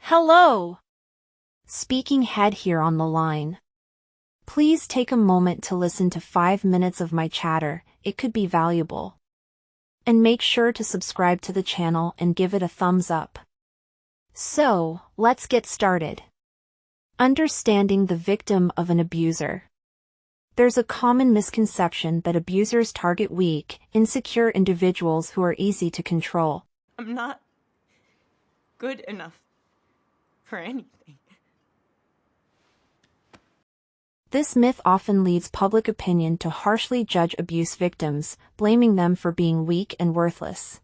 Hello! Speaking head here on the line. Please take a moment to listen to 5 minutes of my chatter, it could be valuable. And make sure to subscribe to the channel and give it a thumbs up. So, let's get started. Understanding the victim of an abuser. There's a common misconception that abusers target weak, insecure individuals who are easy to control. I'm not good enough for anything. This myth often leads public opinion to harshly judge abuse victims, blaming them for being weak and worthless.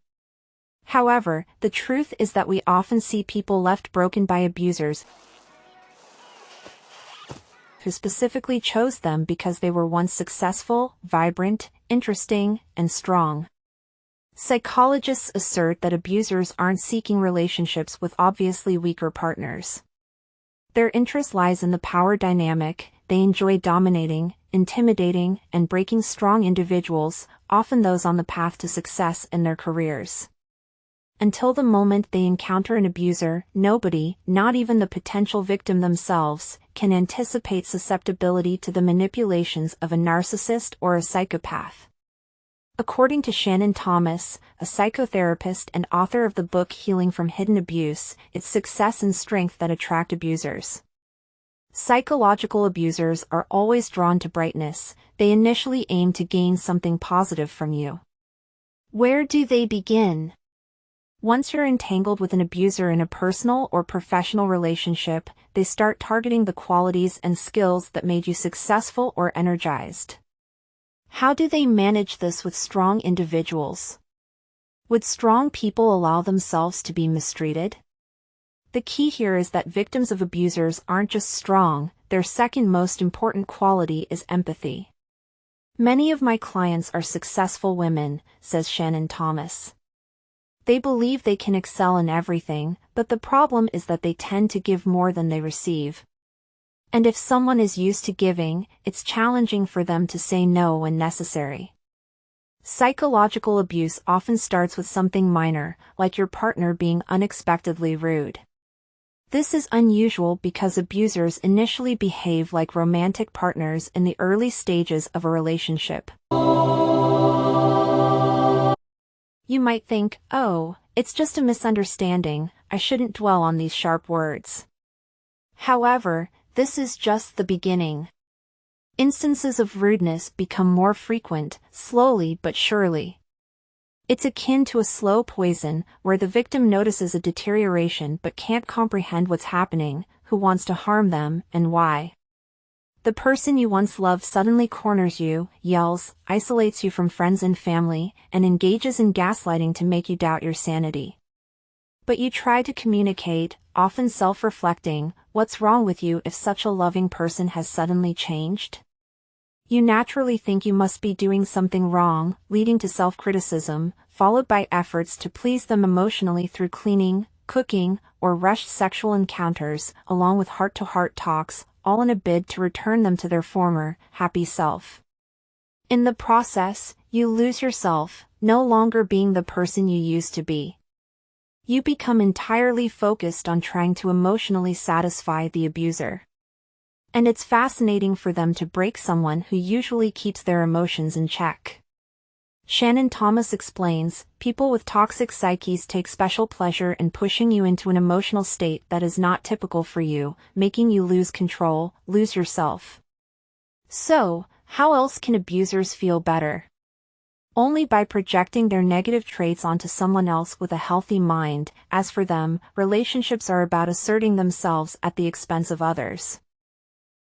However, the truth is that we often see people left broken by abusers who specifically chose them because they were once successful, vibrant, interesting, and strong. Psychologists assert that abusers aren't seeking relationships with obviously weaker partners. Their interest lies in the power dynamic. They enjoy dominating, intimidating, and breaking strong individuals, often those on the path to success in their careers. Until the moment they encounter an abuser, nobody, not even the potential victim themselves, can anticipate susceptibility to the manipulations of a narcissist or a psychopath. According to Shannon Thomas, a psychotherapist and author of the book Healing from Hidden Abuse, it's success and strength that attract abusers. Psychological abusers are always drawn to brightness. They initially aim to gain something positive from you. Where do they begin? Once you're entangled with an abuser in a personal or professional relationship, they start targeting the qualities and skills that made you successful or energized. How do they manage this with strong individuals? Would strong people allow themselves to be mistreated? The key here is that victims of abusers aren't just strong, their second most important quality is empathy. Many of my clients are successful women, says Shannon Thomas. They believe they can excel in everything, but the problem is that they tend to give more than they receive. And if someone is used to giving, it's challenging for them to say no when necessary. Psychological abuse often starts with something minor, like your partner being unexpectedly rude. This is unusual because abusers initially behave like romantic partners in the early stages of a relationship. You might think, oh, it's just a misunderstanding, I shouldn't dwell on these sharp words. However, this is just the beginning. Instances of rudeness become more frequent, slowly but surely. It's akin to a slow poison, where the victim notices a deterioration but can't comprehend what's happening, who wants to harm them, and why. The person you once loved suddenly corners you, yells, isolates you from friends and family, and engages in gaslighting to make you doubt your sanity. But you try to communicate, often self-reflecting, what's wrong with you if such a loving person has suddenly changed? You naturally think you must be doing something wrong, leading to self-criticism, followed by efforts to please them emotionally through cleaning, cooking, or rushed sexual encounters, along with heart-to-heart talks, all in a bid to return them to their former, happy self. In the process, you lose yourself, no longer being the person you used to be. You become entirely focused on trying to emotionally satisfy the abuser. And it's fascinating for them to break someone who usually keeps their emotions in check. Shannon Thomas explains, people with toxic psyches take special pleasure in pushing you into an emotional state that is not typical for you, making you lose control, lose yourself. So, how else can abusers feel better? Only by projecting their negative traits onto someone else with a healthy mind. As for them, relationships are about asserting themselves at the expense of others.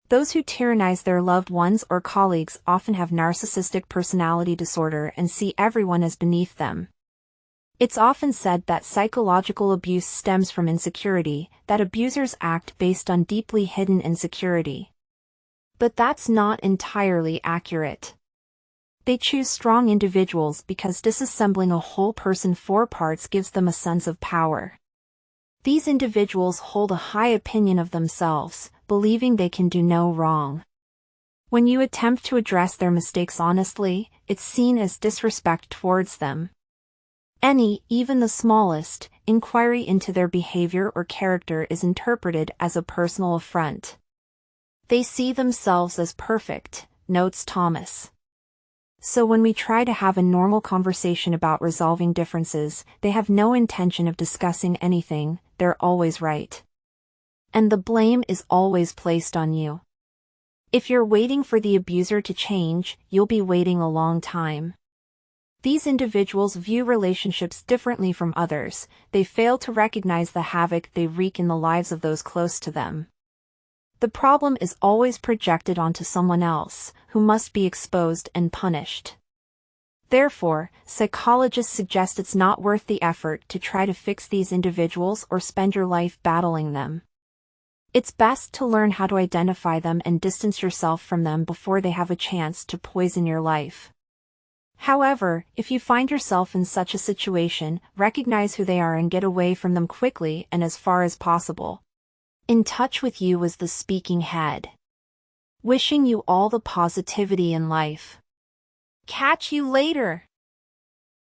Those who tyrannize their loved ones or colleagues often have narcissistic personality disorder and see everyone as beneath them. It's often said that psychological abuse stems from insecurity, that abusers act based on deeply hidden insecurity. But that's not entirely accurate. They choose strong individuals because disassembling a whole person for parts gives them a sense of power. These individuals hold a high opinion of themselves, believing they can do no wrong. When you attempt to address their mistakes honestly, it's seen as disrespect towards them. Any, even the smallest, inquiry into their behavior or character is interpreted as a personal affront. They see themselves as perfect, notes Thomas. So when we try to have a normal conversation about resolving differences, they have no intention of discussing anything, they're always right. And the blame is always placed on you. If you're waiting for the abuser to change, you'll be waiting a long time. These individuals view relationships differently from others. They fail to recognize the havoc they wreak in the lives of those close to them. The problem is always projected onto someone else, who must be exposed and punished. Therefore, psychologists suggest it's not worth the effort to try to fix these individuals or spend your life battling them. It's best to learn how to identify them and distance yourself from them before they have a chance to poison your life. However, if you find yourself in such a situation, recognize who they are and get away from them quickly and as far as possible. In touch with you was the speaking head. Wishing you all the positivity in life. Catch you later!